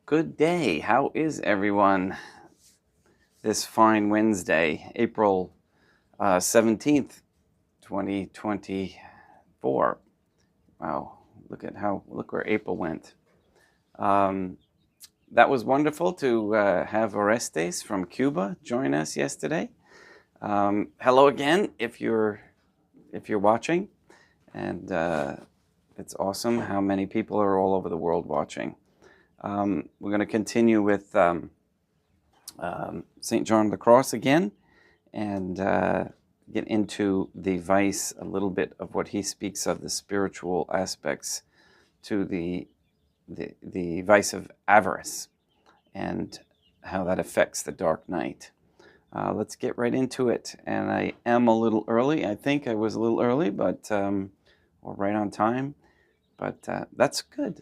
Good day. How is everyone this fine Wednesday, April 17th, 2024? Wow, look where April went. That was wonderful to have Orestes from Cuba join us yesterday. Hello again if you're watching, and it's awesome how many people are all over the world watching. We're going to continue with St. John of the Cross again and get into the vice, a little bit of what he speaks of, the spiritual aspects to the vice of avarice and how that affects the dark night. Let's get right into it. And I am a little early. I think I was a little early, but or right on time, but that's good.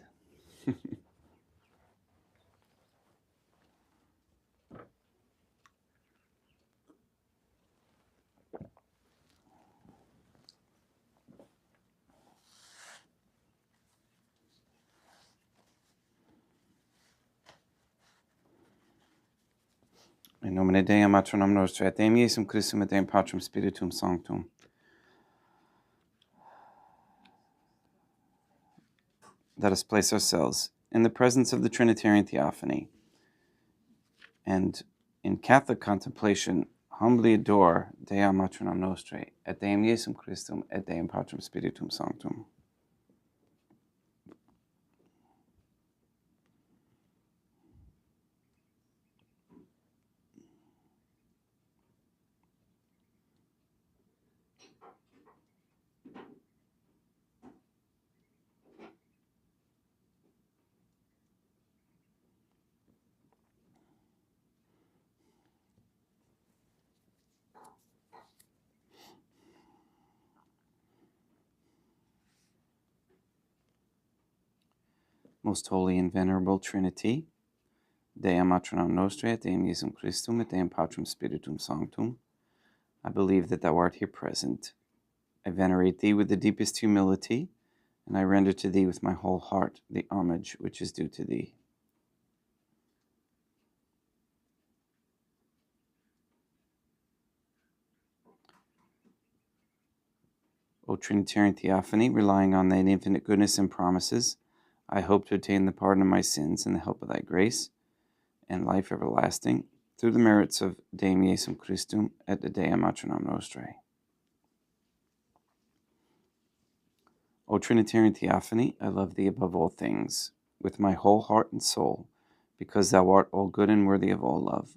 In nomine Dei, Matronum Nostri, et Deum Iesum Christum, et Deum Patrum Spiritum Sanctum. Let us place ourselves in the presence of the Trinitarian Theophany and in Catholic contemplation humbly adore Dea Matronum Nostri, et Deum Iesum Christum, et Deum Patrum Spiritum Sanctum. Most Holy and Venerable Trinity, Dea Matronum Nostri, et Deum Iesum Christum, et Deum Patrum Spiritum Sanctum, I believe that thou art here present. I venerate thee with the deepest humility, and I render to thee with my whole heart the homage which is due to thee. O Trinitarian Theophany, relying on thine infinite goodness and promises, I hope to attain the pardon of my sins and the help of thy grace and life everlasting, through the merits of Deum Iesum Christum et de Dea Matronum Nostrae. O Trinitarian Theophany, I love thee above all things, with my whole heart and soul, because thou art all good and worthy of all love.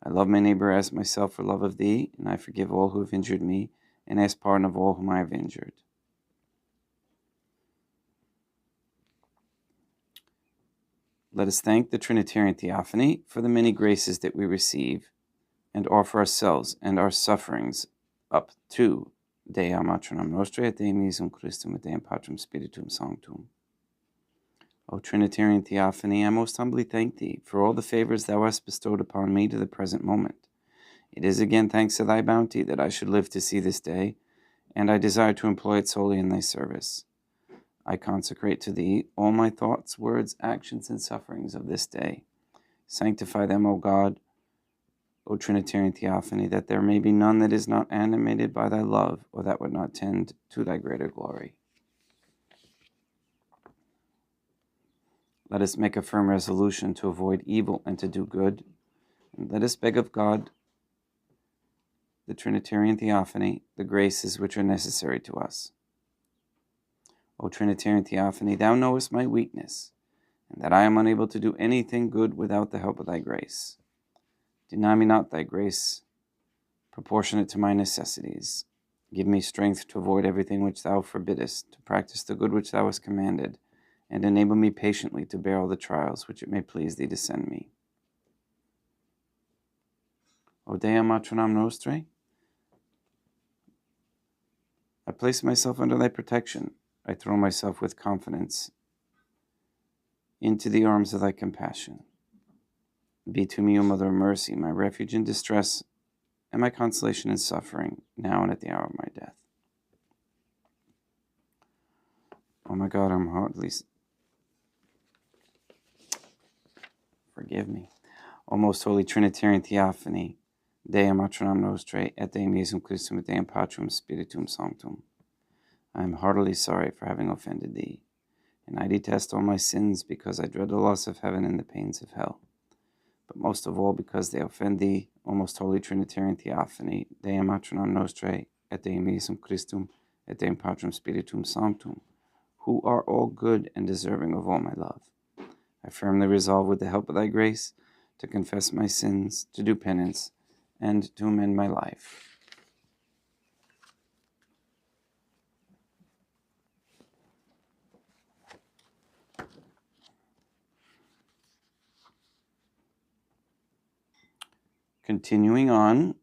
I love my neighbor as myself for love of thee, and I forgive all who have injured me, and ask pardon of all whom I have injured. Let us thank the Trinitarian Theophany for the many graces that we receive, and offer ourselves and our sufferings up to Dea Matronum Nostrae, et Deum Iesum Christum, et Deum Patrum Spiritum Sanctum. O Trinitarian Theophany, I most humbly thank thee for all the favors thou hast bestowed upon me to the present moment. It is again thanks to thy bounty that I should live to see this day, and I desire to employ it solely in thy service. I consecrate to thee all my thoughts, words, actions, and sufferings of this day. Sanctify them, O God, O Trinitarian Theophany, that there may be none that is not animated by thy love, or that would not tend to thy greater glory. Let us make a firm resolution to avoid evil and to do good, and let us beg of God, the Trinitarian Theophany, the graces which are necessary to us. O Trinitarian Theophany, thou knowest my weakness, and that I am unable to do anything good without the help of thy grace. Deny me not thy grace, proportionate to my necessities. Give me strength to avoid everything which thou forbiddest, to practice the good which thou hast commanded, and enable me patiently to bear all the trials which it may please thee to send me. O Dea Matronum Nostrae, I place myself under thy protection. I throw myself with confidence into the arms of thy compassion. Be to me, O Mother of Mercy, my refuge in distress and my consolation in suffering, now and at the hour of my death. Oh my God, I'm hardly... forgive me. O most holy Trinitarian Theophany, Deum Atronam Nostrae, et Deum Iesum Christum, et Deum Patrum Spiritum Sanctum. I am heartily sorry for having offended thee, and I detest all my sins because I dread the loss of heaven and the pains of hell. But most of all because they offend thee, O most holy Trinitarian Theophany, Deum Atronam Nostrae, et Deum Iesum Christum, et Deum Patrum Spiritum Sanctum, who are all good and deserving of all my love. I firmly resolve, with the help of thy grace, to confess my sins, to do penance, and to amend my life. Continuing on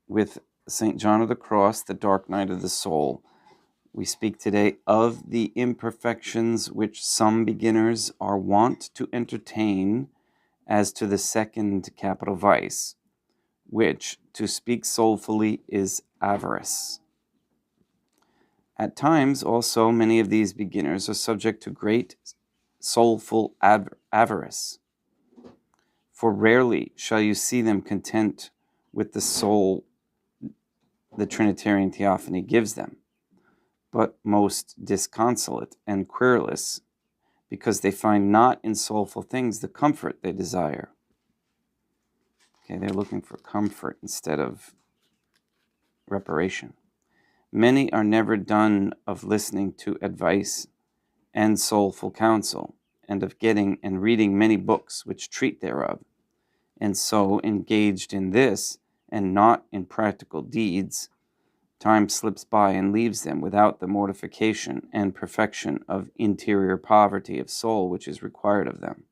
with St. John of the Cross, the dark night of the soul, we speak today of the imperfections which some beginners are wont to entertain as to the second capital vice, which, to speak soulfully, is avarice. At times, also, many of these beginners are subject to great soulful avarice, for rarely shall you see them content with the soul the Trinitarian Theophany gives them, but most disconsolate and querulous, because they find not in soulful things the comfort they desire. Okay, they're looking for comfort instead of reparation. Many are never done of listening to advice and soulful counsel, and of getting and reading many books which treat thereof, and so engaged in this and not in practical deeds, time slips by and leaves them without the mortification and perfection of interior poverty of soul which is required of them.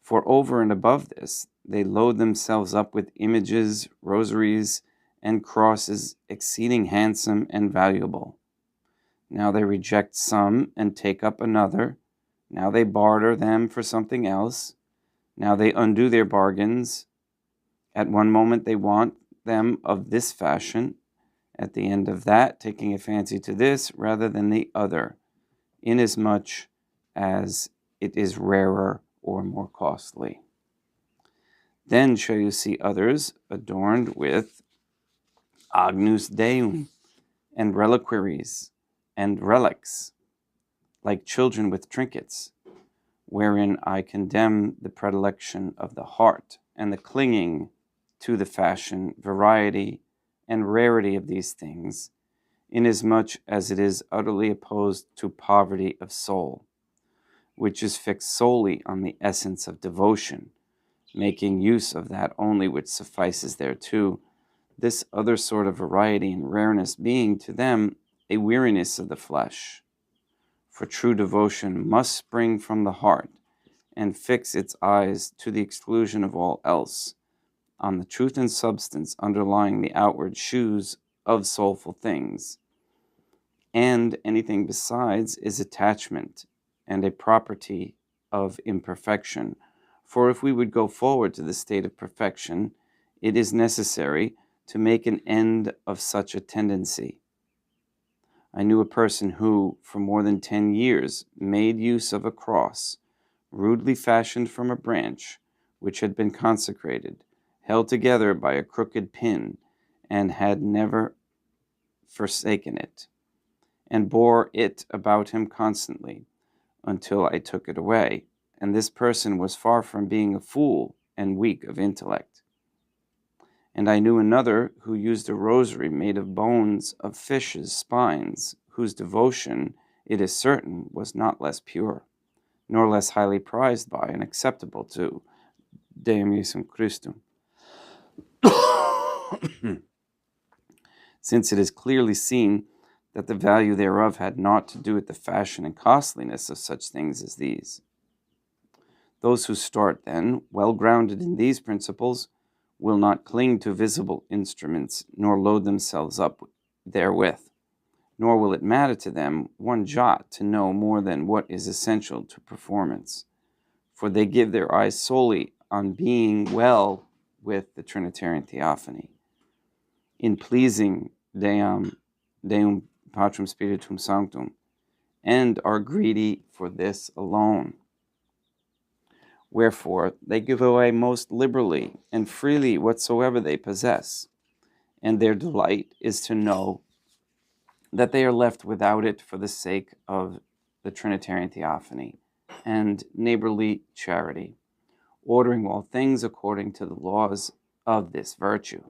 For over and above this, they load themselves up with images, rosaries, and crosses exceeding handsome and valuable. Now they reject some and take up another. Now they barter them for something else. Now they undo their bargains. At one moment they want them of this fashion, at the end of that taking a fancy to this rather than the other, inasmuch as it is rarer or more costly. Then shall you see others adorned with agnus deum and reliquaries and relics, like children with trinkets, wherein I condemn the predilection of the heart and the clinging to the fashion, variety, and rarity of these things, inasmuch as it is utterly opposed to poverty of soul, which is fixed solely on the essence of devotion, making use of that only which suffices thereto, this other sort of variety and rareness being to them a weariness of the flesh. For true devotion must spring from the heart and fix its eyes, to the exclusion of all else, on the truth and substance underlying the outward shews of soulful things, and anything besides is attachment and a property of imperfection. For if we would go forward to the state of perfection, it is necessary to make an end of such a tendency. I knew a person who, for more than 10 years, made use of a cross, rudely fashioned from a branch, which had been consecrated, held together by a crooked pin, and had never forsaken it, and bore it about him constantly, until I took it away. And this person was far from being a fool and weak of intellect. And I knew another who used a rosary made of bones of fishes' spines, whose devotion, it is certain, was not less pure, nor less highly prized by and acceptable to Deum Iesum Christum. Since it is clearly seen that the value thereof had naught to do with the fashion and costliness of such things as these. Those who start, then, well grounded in these principles, will not cling to visible instruments, nor load themselves up therewith, nor will it matter to them one jot to know more than what is essential to performance, for they give their eyes solely on being well with the Trinitarian Theophany, in pleasing Deum Patrum Spiritum Sanctum, and are greedy for this alone. Wherefore they give away most liberally and freely whatsoever they possess, and their delight is to know that they are left without it for the sake of the Trinitarian Theophany and neighborly charity, ordering all things according to the laws of this virtue.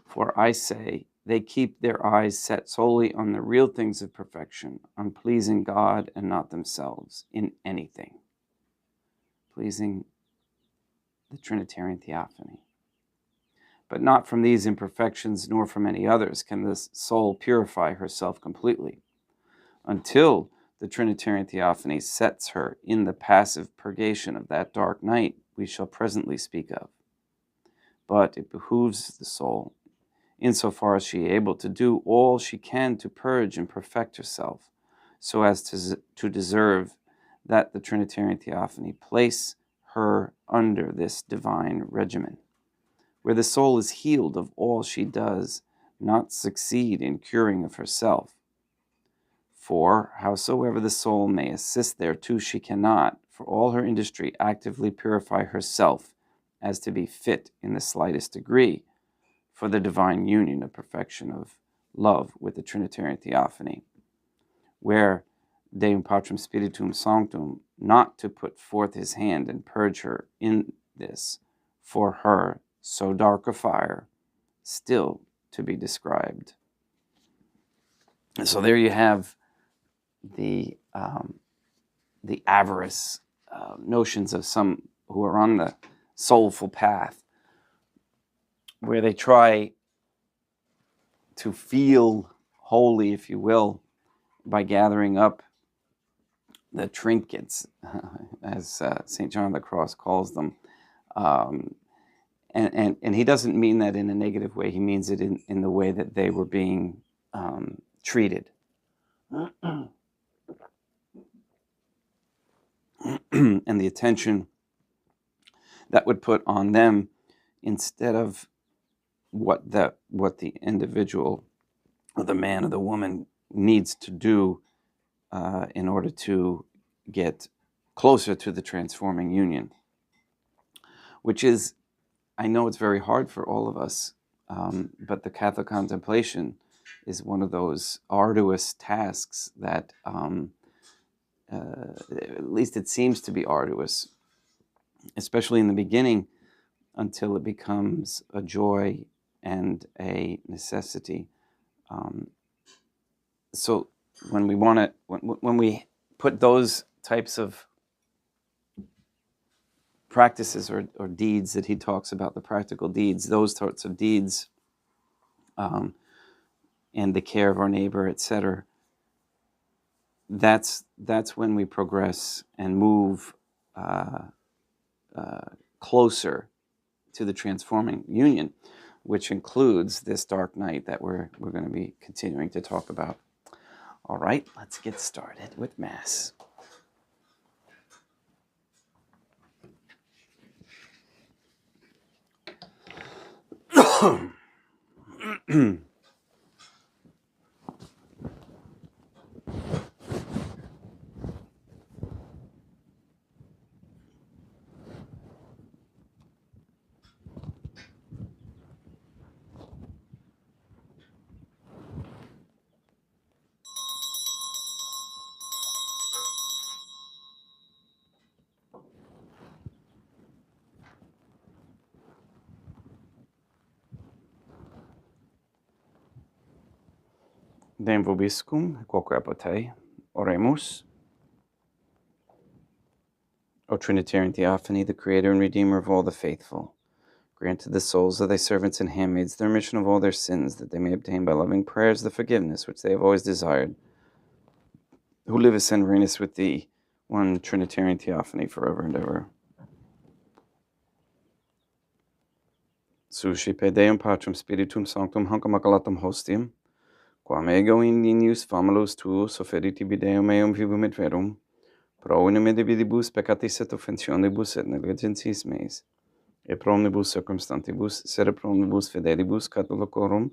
For I say, they keep their eyes set solely on the real things of perfection, on pleasing God and not themselves in anything. Pleasing the Trinitarian Theophany. But not from these imperfections, nor from any others, can the soul purify herself completely, until the Trinitarian Theophany sets her in the passive purgation of that dark night we shall presently speak of. But it behooves the soul, insofar as she is able to do all she can to purge and perfect herself, so as to deserve that the Trinitarian Theophany place her under this divine regimen, where the soul is healed of all she does not succeed in curing of herself. For howsoever the soul may assist thereto, she cannot, for all her industry, actively purify herself as to be fit in the slightest degree for the divine union of perfection of love with the Trinitarian Theophany, where Deum Patrum Spiritum Sanctum, not to put forth his hand and purge her in this, for her so dark a fire, still to be described. And so there you have the avarice notions of some who are on the soulful path, where they try to feel holy, if you will, by gathering up the trinkets, as St. John of the Cross calls them. And he doesn't mean that in a negative way. He means it in the way that they were being treated. And the attention that would put on them instead of what the individual or the man or the woman needs to do in order to get closer to the transforming union, which is, I know it's very hard for all of us, but the Catholic contemplation is one of those arduous tasks that, at least it seems to be arduous, especially in the beginning, until it becomes a joy and a necessity. So when we want to, when we put those types of practices or deeds that he talks about, the practical deeds, those sorts of deeds, and the care of our neighbor, etc., that's when we progress and move closer to the transforming union, which includes this dark night that we're going to be continuing to talk about. All right, let's get started with Mass. Dem vobiscum, quoque apote, oremus. O Trinitarian Theophany, the Creator and Redeemer of all the faithful, grant to the souls of thy servants and handmaids the remission of all their sins, that they may obtain by loving prayers the forgiveness which they have always desired, who livest and reignest with thee, one Trinitarian Theophany, forever and ever. Suscipe Deum Patrum Spiritum Sanctum Hanc Immaculatum Hostium, quam ego in ninius famulus tuus offeritibi Deum eum vivum et verum, pro unum dividibus peccatis et offensionibus et negligentis meis, et pro omnibus circumstantibus, sed pro omnibus fidelibus Catholicorum,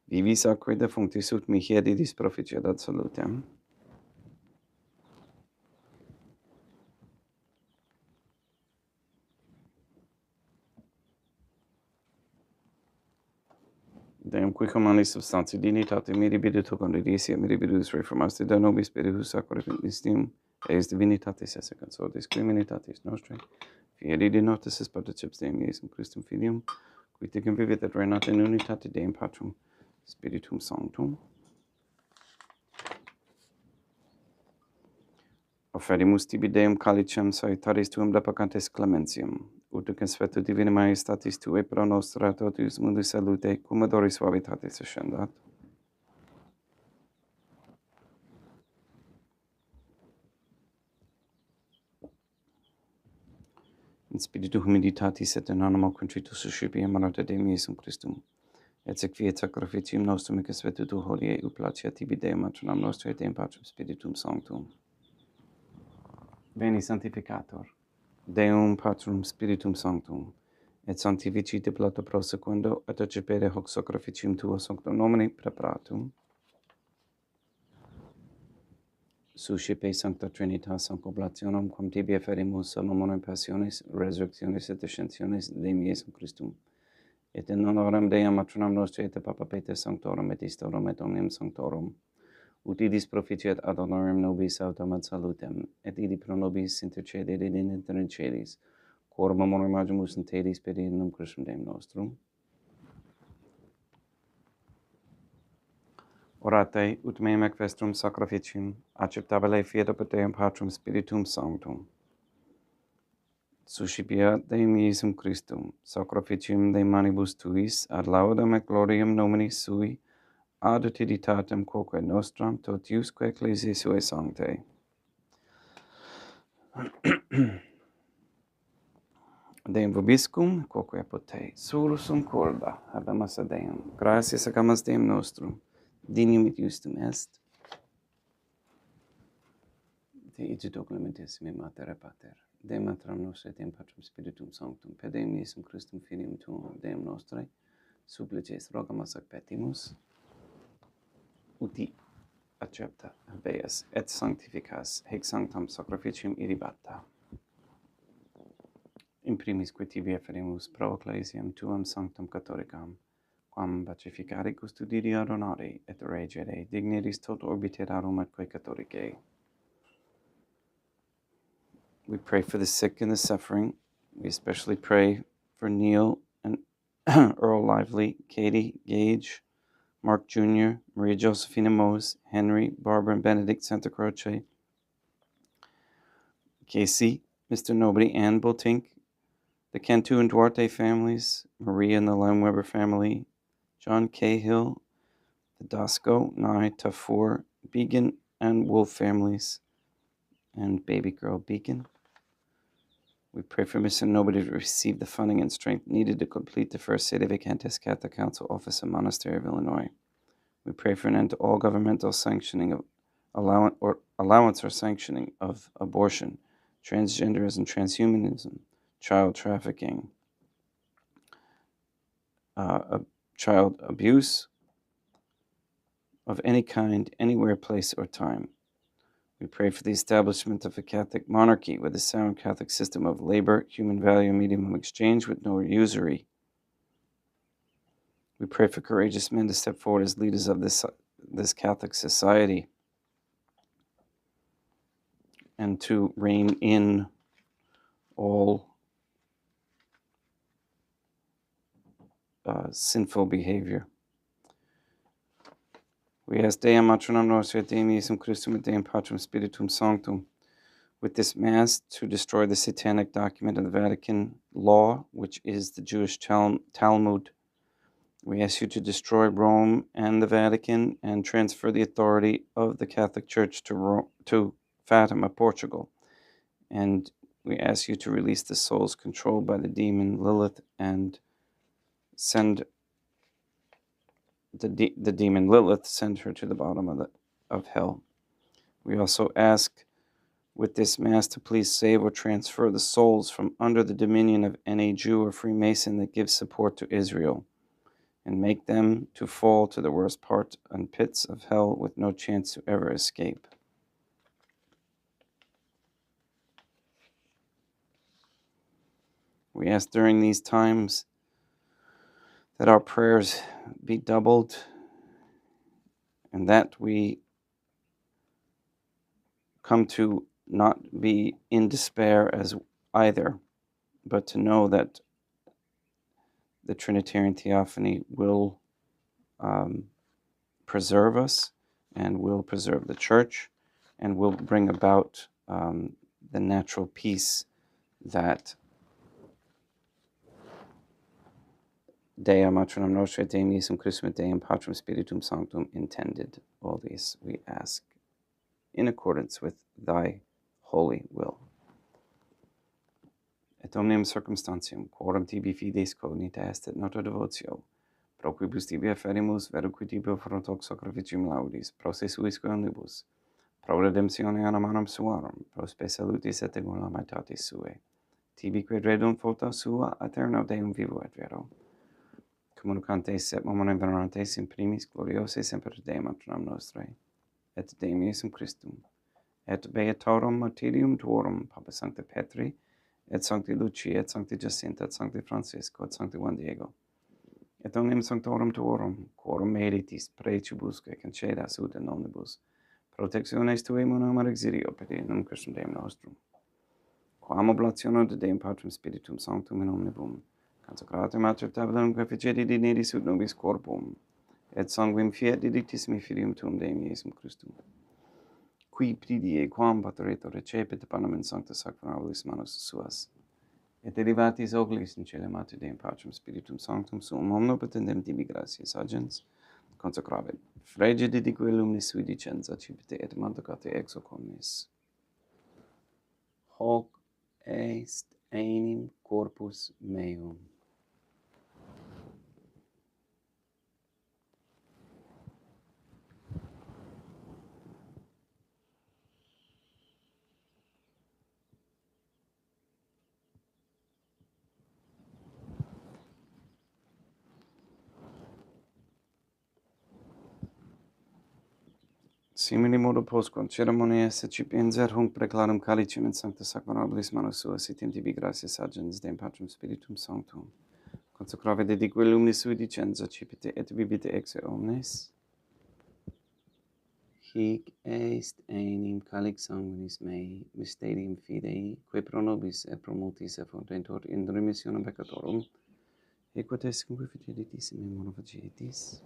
vivis acque defunctis ut mihi edidis proficedat salutem. Deum qui commandi substantia dignitate mirabile tocondidisia mirabilis reformasti da nobis spiritus sacratum mysterium eis divinitatis esse consortis criminitatis nostrae fieri de notis es particips Deum Iesum Christum Filium qui tecum vivit et reinat in unitate Deum Patrum Spiritum Sanctum. Offerimus tibi Deum calicem salutaris tuum deprecantes clementium, ut consueto divina majestatis tuae pro nostra totius mundus salute, cum adoris suavitatis ascendat. In spiritu humilitatis et in animo contritus suscipiam marata Deum Iesum Christum, et sequiet sacrificium nostrum et consueto tu hodie ut placia tibi Deum matronam nostre et Deum Patrum Spiritum Sanctum. Veni Sanctificator, Deum Patrum Spiritum Sanctum, et sanctificite plata prosequendo, et accepere hoc sacrificium tuo sanctum nomine preparatum. Suscipe Sancta Trinitas oblationem, quam tibi efferimus summonem passionis, resurrectionis et ascensionis Deum Iesum Christum, et in honorem Deum matronam nostre et Papa Peter Sanctorum et Istorum et omnium Sanctorum, ut idis proficiat ad honorem nobis autem ad salutem, et idi pro nobis intercedere in inter celis, quorum amore magimus in tedis per in Christum Deum nostrum. Orate, ut meum ec vestrum sacrificium, acceptabile fiat apud Deum Patrum Spiritum Sanctum. Suscipiat Deum Iesum Christum, sacrificium de manibus tuis, ad laudam et gloriam nomini sui, ad utilitatem quoque nostram totiusque ecclesiae suae sanctae. Deum vobiscum, quoque apud te, sursum corda, habemus ad Deum. Gratias agamus Deum nostrum, dignum et justum est. Te igido clementissime Mater et Pater, Deum Matram nostre, Deum Patrum Spiritum Sanctum, per Deum Iesum Christum Filium Tuum, Deum nostre, supplices rogamus ac petimus, uti accepta, habeas, et sanctificas, hec sanctam sacrificium irribata. In primis qui tibi efferimus pro ecclesiam tuam sanctam catholicam, quam pacificare custodiri adonare et regere digneris tot orbiterarum atque catholicae. We pray for the sick and the suffering. We especially pray for Neil and Earl Lively, Katie Gage, Mark Jr., Maria Josephina Mose, Henry, Barbara and Benedict Santa Croce, Casey, Mr. Nobody, Ann Botink, the Cantu and Duarte families, Maria and the Lemweber family, John Cahill, the Dasco, Nye, Tafur, Beacon, and Wolf families, and baby girl Beacon. We pray for Mr. Nobody to receive the funding and strength needed to complete the first Sede Vacantes Catholic Council office in Monastery of Illinois. We pray for an end to all governmental sanctioning of allowance or sanctioning of abortion, transgenderism, transhumanism, child trafficking, child abuse of any kind, anywhere, place, or time. We pray for the establishment of a Catholic monarchy with a sound Catholic system of labor, human value, and medium of exchange with no usury. We pray for courageous men to step forward as leaders of this Catholic society and to rein in all sinful behavior. We ask Deum Matronam Nostre et Deum Iesum Christum et Deum Patrum Spiritum Sanctum with this Mass to destroy the satanic document of the Vatican law, which is the Jewish Talmud. We ask you to destroy Rome and the Vatican and transfer the authority of the Catholic Church to Fatima, Portugal. And we ask you to release the souls controlled by the demon Lilith and send the demon Lilith, send her to the bottom of hell. We also ask with this Mass to please save or transfer the souls from under the dominion of any Jew or Freemason that gives support to Israel, and make them to fall to the worst part and pits of hell with no chance to ever escape. We ask during these times that our prayers be doubled, and that we come to not be in despair as either, but to know that the Trinitarian Theophany will preserve us and will preserve the church and will bring about the natural peace that Dea Matronam Nostra et Deum Iesum Christum et Deum Patrum Spiritum Sanctum intended. All these we ask in accordance with thy holy will. Et omnium circumstantium, quorum tibi fides cognita est et nota devotio, pro quibus tibi afferimus, veruque tibi front hoc sacrificium laudis, pro se suisque omnibus, pro redemptione animarum suarum, pro spe salutis et egula maitatis suae, tibi quid redunt vota sua, aeterno Deum vivo et vero, communicantes et momene venerantes in primis gloriose semper Deum matronam nostrae, et Deum Iesum Christum, et beatorum martyrium tuorum, Papa Sancta Petri, et Sancti Lucia, et Sancti Jacinta, et Sancti Francisco, et Sancti Juan Diego, et omnium sanctorum tuorum, quorum meritis precibusque concedas ut in omnibus, protectiones tue monum exilio per in Christum Deum nostrum, quam oblationem de Deum Patrum Spiritum Sanctum in omnibus, consecratum mater tabulum quae dinedis ut nobis corpum, et sanguinem fiat didictissimi filium tuum Deum Iesum Christum, qui pridie quam pateretur recepit panem in sancta sacramentis manus suas, et elevatis oculis in caelum mater Deum Patrum Spiritum Sanctum suum omnipotentem tibi gratias agens, consecravit frigide dique lumnis sui dicenza cipite et mantocate ex hoc omnis. Hoc est enim corpus meum. Simili modo postquam ceremonia secipienser hunc preclarum calicem in sancta sacramentis manus suas et in tibi gratias agens Deum Patrum Spiritum Sanctum, consecravit dedique lumnis sui dicenza cipite et vivite ex omnes. Hic est enim calix sanguinis mei, mysterium fidei, quae pro nobis et pro multis effundentur in remissionem peccatorum, et quod est cum fidelitis in memora facietis.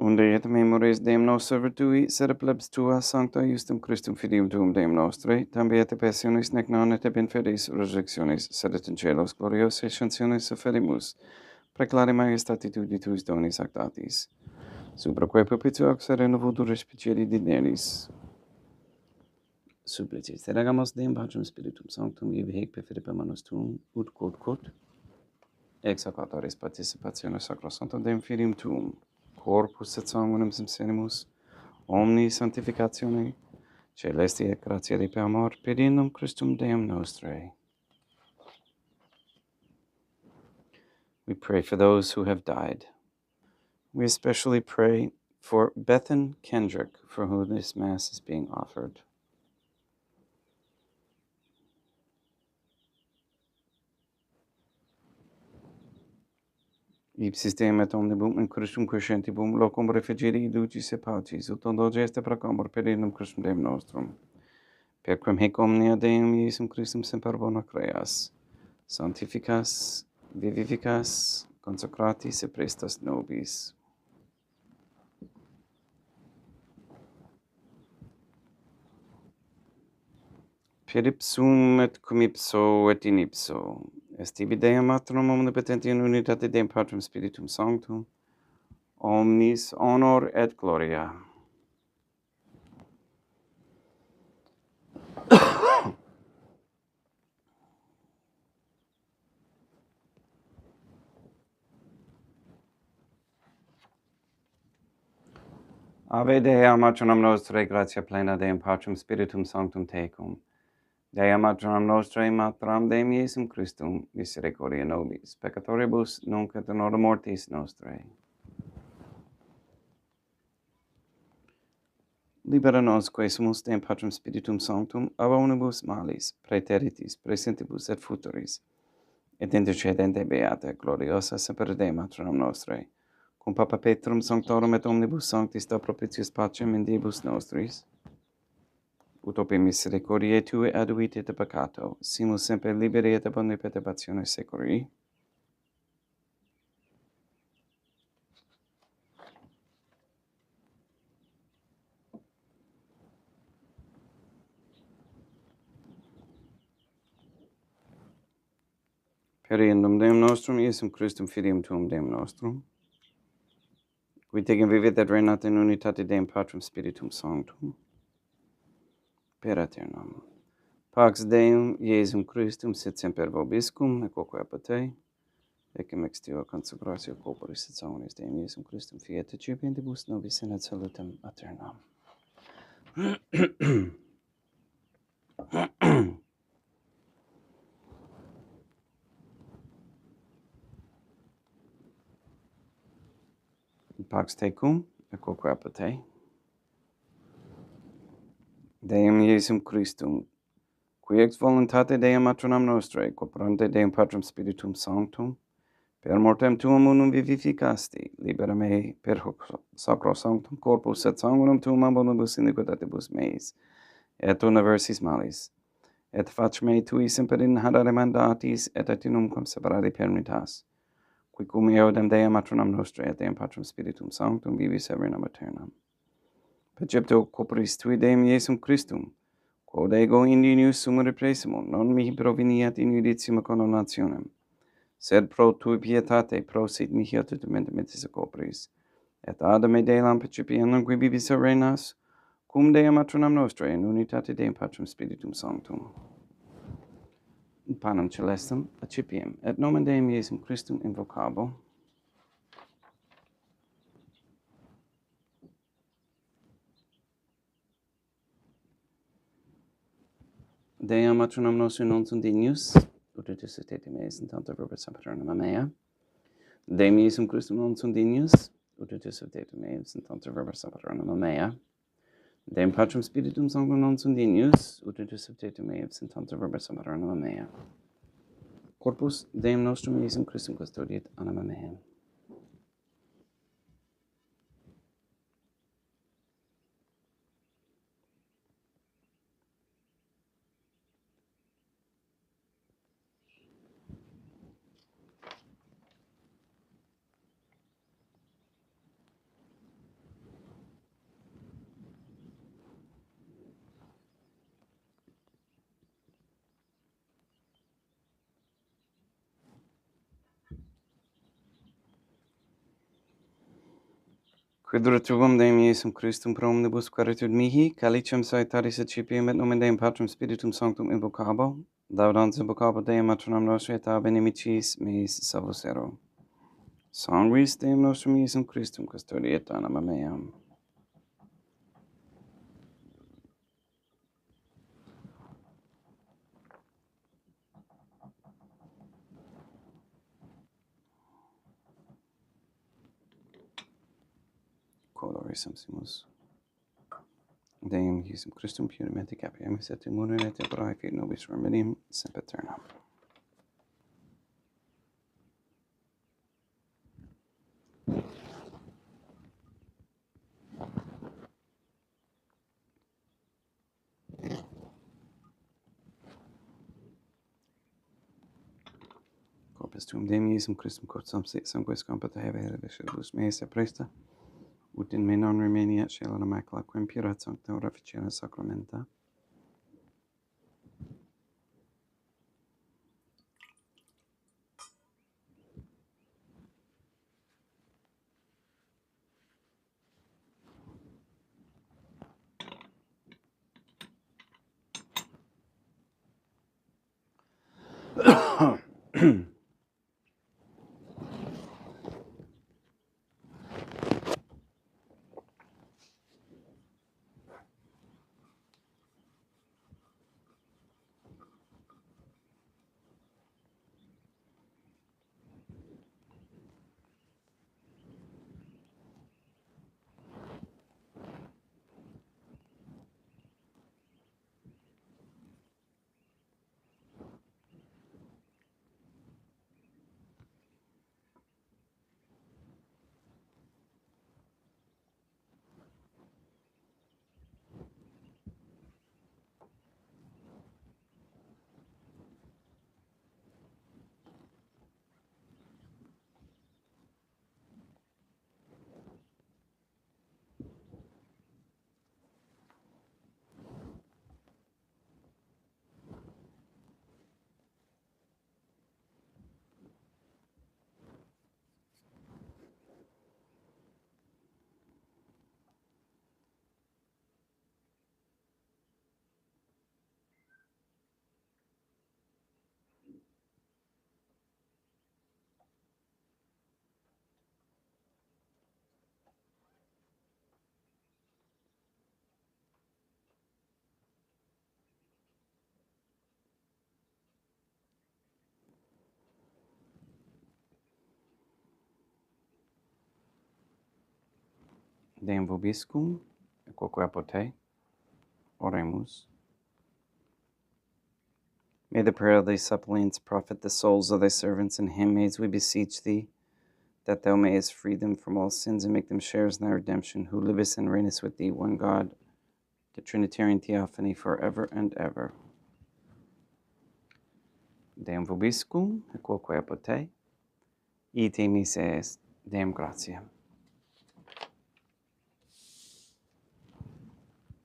Unde et memores Deum nostro virtui, sed plebs tua sancta justum Christum filium tuum Deum nostre, tambi et passionis nec non et in fides resurrectionis, sed et in celos gloriose ascensionis sufferimus, preclare majestati tui tuis donis actatis, supra quae propitio ac sereno futur respicie dineris. Supplices, te regamos Deum Patrum Spiritum Sanctum, ibi hic per fide per manus tuum, ut quod, ex hoc autoris participationis sacrosanctum Deum filium tuum, corpus et sanguinem sincerimus, omni sanctificatione, celesti et gratia Dei per amor, per innum Christum Deum nostrae. We pray for those who have died. We especially pray for Bethan Kendrick, for whom this Mass is being offered. Ipsis Deum et omnibus in Christum crescentibum locum refugiri lucis et pacis, ut doge est procamur per innum Christum Deum nostrum. Per quem hic omnia Deum Iesum Christum semper bona creas, sanctificas, vivificas, consecratis et prestas nobis. Per ipsum et cum ipso et in ipso, est ibi Deum Matronum omnipotenti in unitate Deum Patrum Spiritum Sanctum, omnis honor et gloria. Ave Dea, matronam nostrae, gratia plena Deum Patrum Spiritum Sanctum tecum, Dea matram nostrae matram Deum Iesum Christum, misericordia nobis, peccatoribus, nunc et in hora mortis nostrae. Libera nos, quae sumus Deum Patrum Spiritum Sanctum, ab omnibus malis, praeteritis, praesentibus et futuris, et intercedente beata, gloriosa semper Dei matram nostrae, cum Papa Petrum Sanctorum et omnibus sanctis da propitius pacem in diebus nostris, utopi misericordiae Tue aduit et peccato, simus semper liberi et ab omni perturbatione securi. Periendum Deum nostrum, Iesum Christum filium Tuum Deum nostrum, qui tegem vivit et reinat in unitate Deum Patrum Spiritum Sanctum, per aeternam. Pax Deum, Iesum Christum, sit semper vobiscum, et quoque apud te, ecce extio consecratio corporis et sanguinis Deum Iesum Christum, fiat recipientibus nobis in et salutem aeternam. Pax tecum, et quoque apud te, Deum Iesum Christum, qui ex voluntate Deum matronam nostrae, corporante Deum Patrum Spiritum Sanctum, per mortem tuum unum vivificasti, libera me per hoc sacro sanctum corpus et sanguinum tuum ab omnibus iniquitatibus meis, et universis malis, et fac me tui semper inhadare mandatis, et atinum cum separare pernitas, qui cum eodem Deum matronam nostrae, et Deum Patrum Spiritum Sanctum, vivis ebrinam aeternam. Percepto corporis tui Deum Iesum Christum, quod ego indinius sumere praesimum, non mihi proveniat in judicium condemnationem, sed pro tui pietate prosit mihi attutamente mentis corporis, et ad me delam percipiendum qui vivis reinas, cum Deum matronam nostrae, in unitate Deum Patrum Spiritum Sanctum. Panem celestum accipiem, et nomen Deum Iesum Christum invocabo. Deum matronam nostrum non sunt dignus, ut resuscitete meis in tanto verba sempiternum mea. Deum Iesum Christum non sunt dignus, ut resuscitete meis in tanto verba sempiternum mea. Deum Patrum Spiritum Sanctum non sunt dignus, ut resuscitete meis in tanto verba sempiternum mea. Corpus Deum nostrum Iesum Christum custodiet anima meam. Quid retrubum Deum Iesum Christum pro omnibus queritud mihi, calicem saitaris accipiem et nomen Deum Patrum Spiritum Sanctum invocabo, laudans invocabo Deum matronam nostrae et ab inimicis meis salvos ero. Sanguis Deum nostrum Iesum Christum custodiet anima meam. Colore subsimus. Deum Iesum Christum puramente capiamus et immunem et tempore fiat nobis remedium sempiternam. Corpus tuum Deum Iesum Christum quod sit sanguis compata habere vesceribus meis presta, ut in me non remeniat scelera macula quem purat sancta reficere sacramenta. Deum vobiscum, quoque apote. Oremus. May the prayer of thy suppliants profit the souls of thy servants and handmaids, we beseech thee, that thou mayest free them from all sins and make them sharers in thy redemption, who livest and reignest with thee, one God, the Trinitarian Theophany, forever and ever. Deum vobiscum, quoque apote, ite mises, Deum gratiam.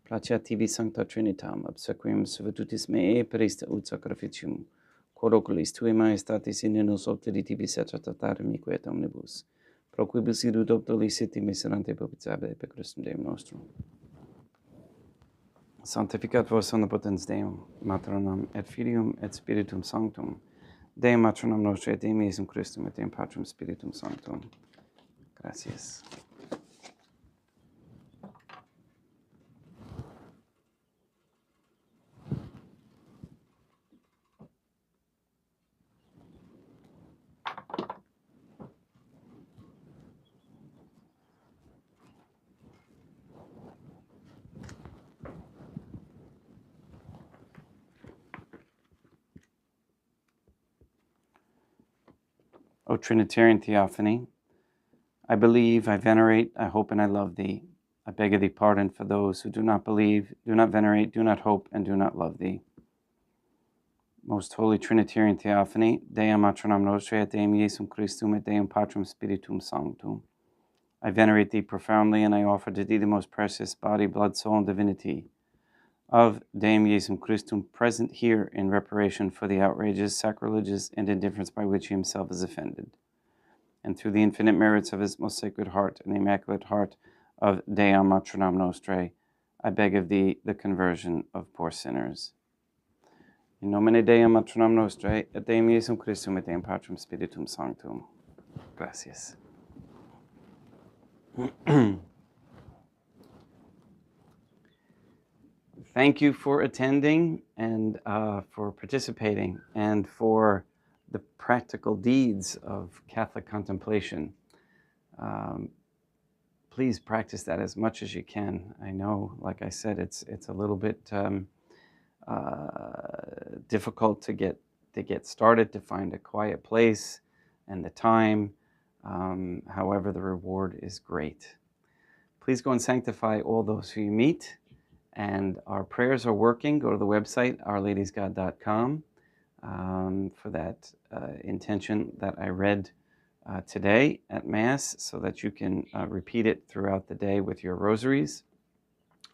Placia tibi sancta Trinitam, obsequium servitutis mea perista ut sacrificium, quod oculis tui majestatis in nos obteri tibi sacertatare mique et omnibus, pro quibus idut obtoliciti miserante propitiabe per Christum Deum nostrum. Sanctificat vos omnipotens Deum, Matronam et Filium et Spiritum Sanctum, Deum Matronam nostre et Deum Iesum Christum et Deum Patrum Spiritum Sanctum. Gracias. O Trinitarian Theophany, I believe, I venerate, I hope, and I love thee. I beg of thee pardon for those who do not believe, do not venerate, do not hope, and do not love thee. Most Holy Trinitarian Theophany, Deum Matronam Nostre et Deum Iesum Christum et Deum Patrum Spiritum Sanctum. I venerate thee profoundly, and I offer to thee the most precious body, blood, soul, and divinity of Deum Iesum Christum, present here in reparation for the outrages, sacrileges, and indifference by which he himself is offended. And through the infinite merits of his most sacred heart and the immaculate heart of Deum Matronam Nostrae, I beg of thee the conversion of poor sinners. In nomine Deum Matronam Nostrae, et Deum Iesum Christum, et Deum Patrum Spiritum Sanctum. Gracias. Thank you for attending and for participating and for the practical deeds of Catholic contemplation. Please practice that as much as you can. I know, like I said, it's a little bit difficult to get started, to find a quiet place and the time. However, the reward is great. Please go and sanctify all those who you meet. And our prayers are working. Go to the website, ourladiesgod.com, for that intention that I read today at Mass, so that you can repeat it throughout the day with your rosaries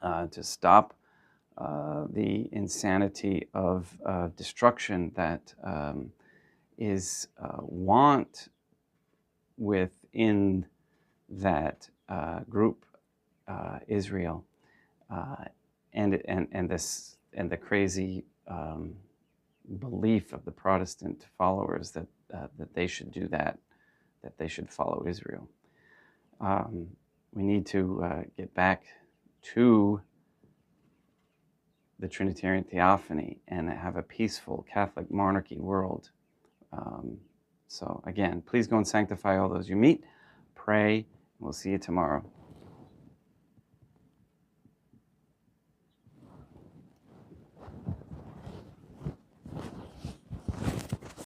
to stop the insanity of destruction that is want within that group, Israel. And the crazy belief of the Protestant followers that they should do that they should follow Israel. We need to get back to the Trinitarian Theophany and have a peaceful Catholic monarchy world. So again, please go and sanctify all those you meet. Pray. We'll see you tomorrow.